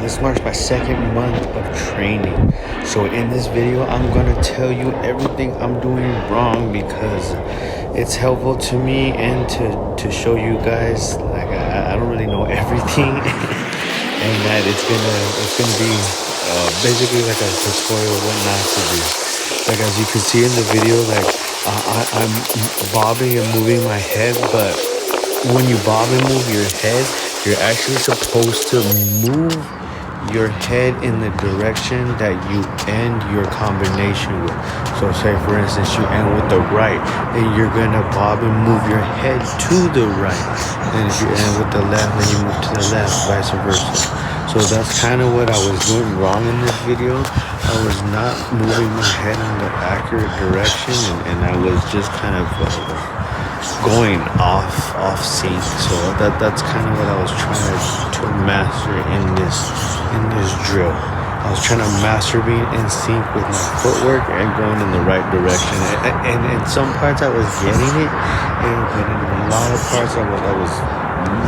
This marks my second month of training. So in this video, I'm gonna tell you everything I'm doing wrong because it's helpful to me and to show you guys like I don't really know everything, and that it's gonna be basically like a tutorial of what not to do. Like as you can see in the video, like I'm bobbing and moving my head, but when you bob and move your head, you're actually supposed to move your head in the direction that you end your combination with. So say for instance you end with the right, then you're gonna bob and move your head to the right. And if you end with the left, then you move to the left, vice versa. So that's kind of what I was doing wrong in this video. I was not moving my head in the accurate direction, and I was just kind of going off sync. So that's kind of what I was trying to master in this drill. I was trying to master being in sync with my footwork and going in the right direction. And in some parts I was getting it, but in a lot of parts I was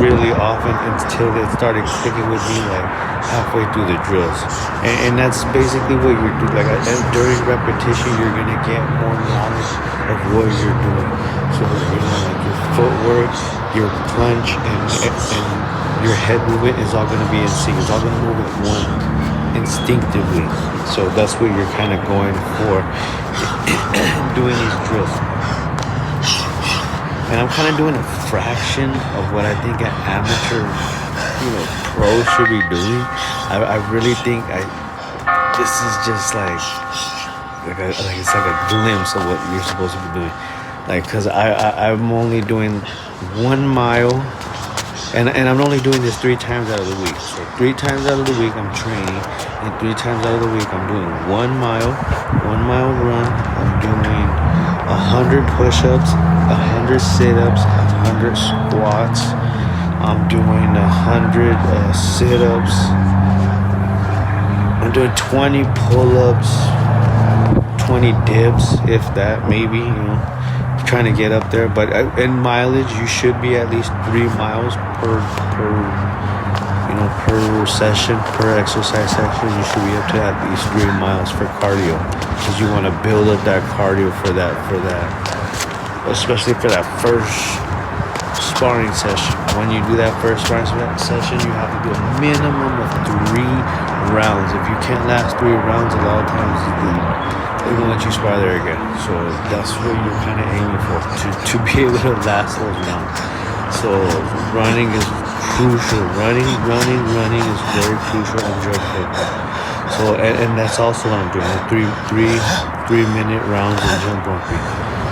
really off until it started clicking with me like halfway through the drills. And that's basically what you're doing. Like during repetition, you're gonna get more knowledge of what you're doing. So like your footwork, your punch, and your head movement is all gonna be in sync. It's all gonna move at one instinctively. So that's what you're kind of going for doing these drills. And I'm kind of doing a fraction of what I think an amateur, pro should be doing. I really think this is just like it's like a glimpse of what you're supposed to be doing. Like, cause I'm only doing 1 mile, and I'm only doing this 3 times out of the week. So 3 times out of the week I'm training, and 3 times out of the week I'm doing 1 mile run. I'm doing 100 push-ups, 100 sit-ups, 100 squats. I'm doing 100 sit-ups. I'm doing 20 pull-ups, 20 dips, if that, maybe, trying to get up there. But in mileage, you should be at least 3 miles per session, per exercise section. You should be up to at least 3 miles for cardio, because you want to build up that cardio for that, especially for that first sparring session. When you do that first sparring session, you have to do a minimum of 3 rounds. If you can't last 3 rounds, a lot of times they won't let you spar there again. So that's what you're kind of aiming for, to be able to last those rounds. So running is crucial. Running is very crucial in drug takedown. So and that's also what I'm doing. 3-minute rounds in jump roping.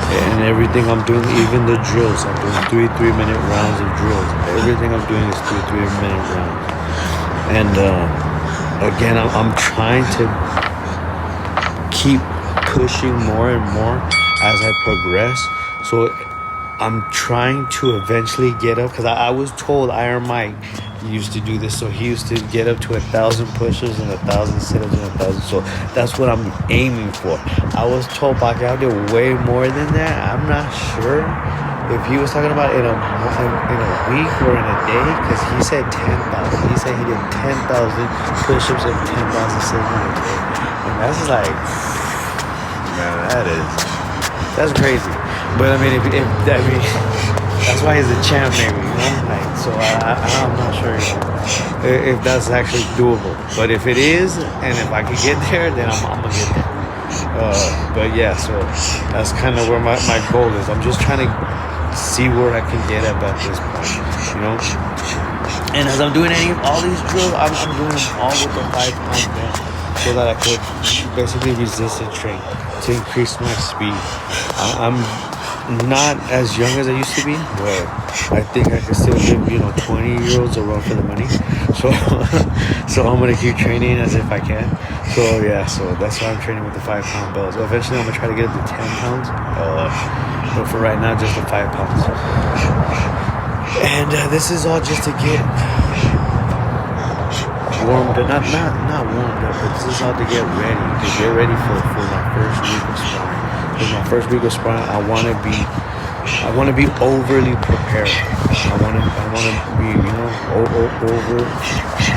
And everything I'm doing, even the drills, I'm doing 3-minute rounds of drills. Everything I'm doing is 3-minute rounds. And again, I'm trying to keep pushing more and more as I progress. So I'm trying to eventually get up, because I was told Iron Mike used to do this, so he used to get up to 1,000 push-ups and 1,000 sit-ups and 1,000. So that's what I'm aiming for. I was told Pacquiao did way more than that. I'm not sure if he was talking about in a week or in a day, because he said 10,000. He said he did 10,000 push-ups and 10,000 sit-ups in a day, and that's like, man, that's crazy. But I mean, that's why he's a champ, maybe, Like, so I'm not sure if that's actually doable. But if it is, and if I can get there, then I'm gonna get there. But yeah, so that's kind of where my goal is. I'm just trying to see where I can get at this point, And as I'm doing all these drills, I'm doing them all with the 5-pound belt, so that I could basically resistance train to increase my speed. I'm not as young as I used to be, but I think I can still give 20-year-olds a run for the money. So I'm gonna keep training as if I can. So yeah, so that's why I'm training with the 5-pound belts. Eventually I'm gonna try to get up to 10 pounds, but for right now, just the 5 pounds. And this is all just to get warmed up, not warmed up, but this is all to get ready for my first week of sparring. In my first week of sparring, I want to be overly prepared. I want to be, over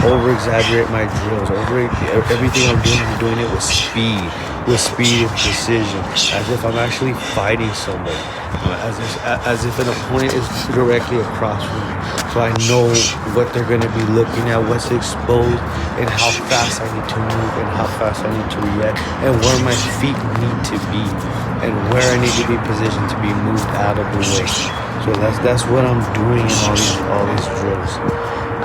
over exaggerate my drills. Everything I'm doing it with speed and precision, as if I'm actually fighting somebody, as if an opponent is directly across from me. So I know what they're going to be looking at, what's exposed, and how fast I need to move, and how fast I need to react, and where my feet need to be, and where I need to be positioned to be moved out of the way. So that's what I'm doing in all these drills,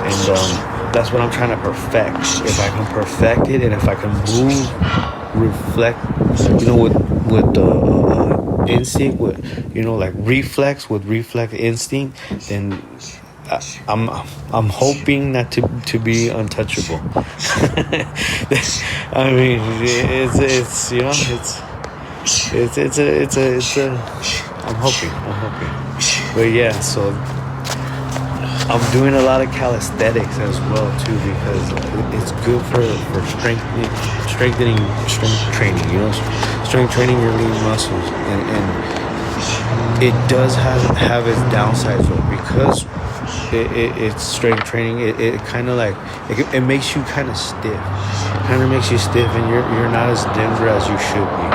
and that's what I'm trying to perfect. If I can perfect it, and if I can move, reflect, with the instinct, with like reflex, with reflex instinct, then I'm hoping not to be untouchable. I mean, it's it's a I'm hoping, but yeah. So I'm doing a lot of calisthenics as well too, because it's good for strengthening strength training. Strength training your lean muscles, and it does have its downsides though, because it's strength training. It kind of like it makes you kind of stiff. Kind of makes you stiff, and you're not as denser as you should be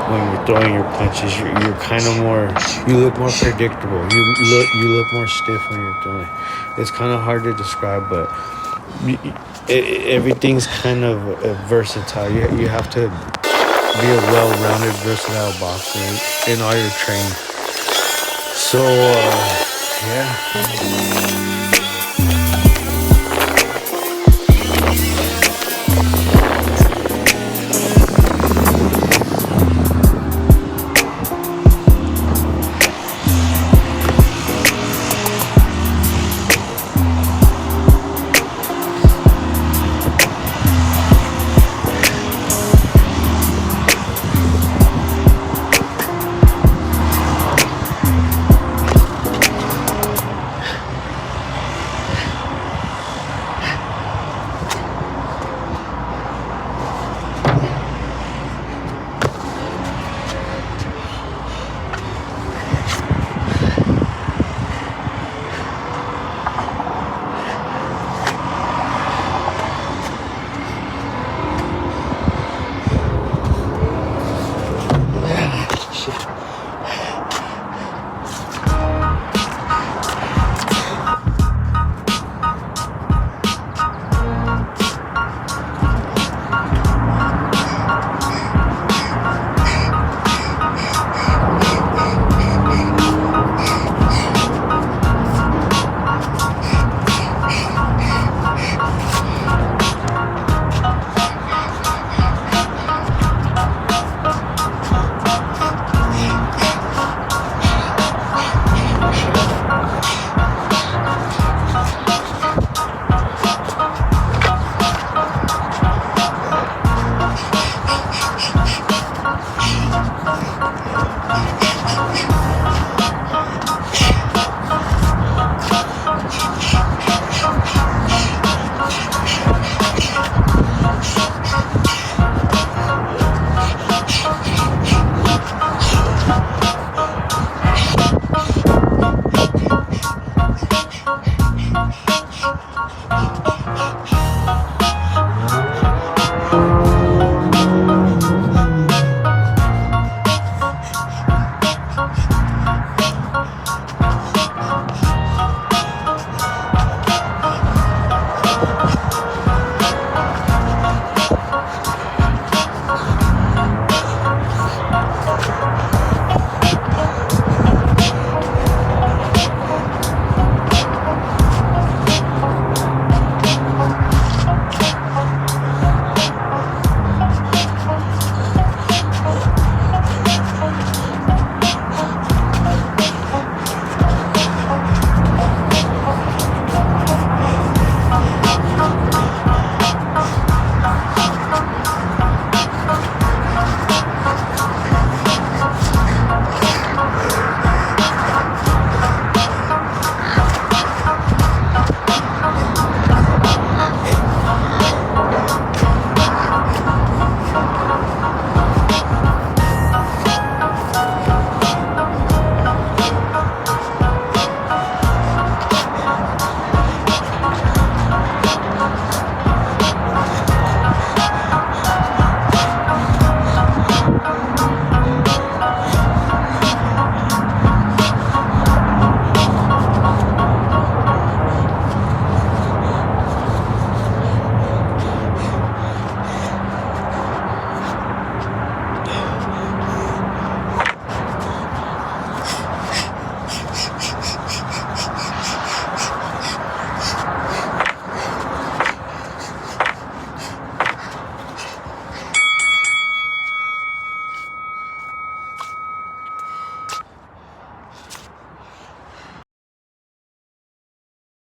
when you're throwing your punches. You're kind of more. You look more predictable. You look more stiff when you're throwing. It's kind of hard to describe, but everything's kind of versatile. You have to be a well-rounded, versatile boxer in all your training. So yeah.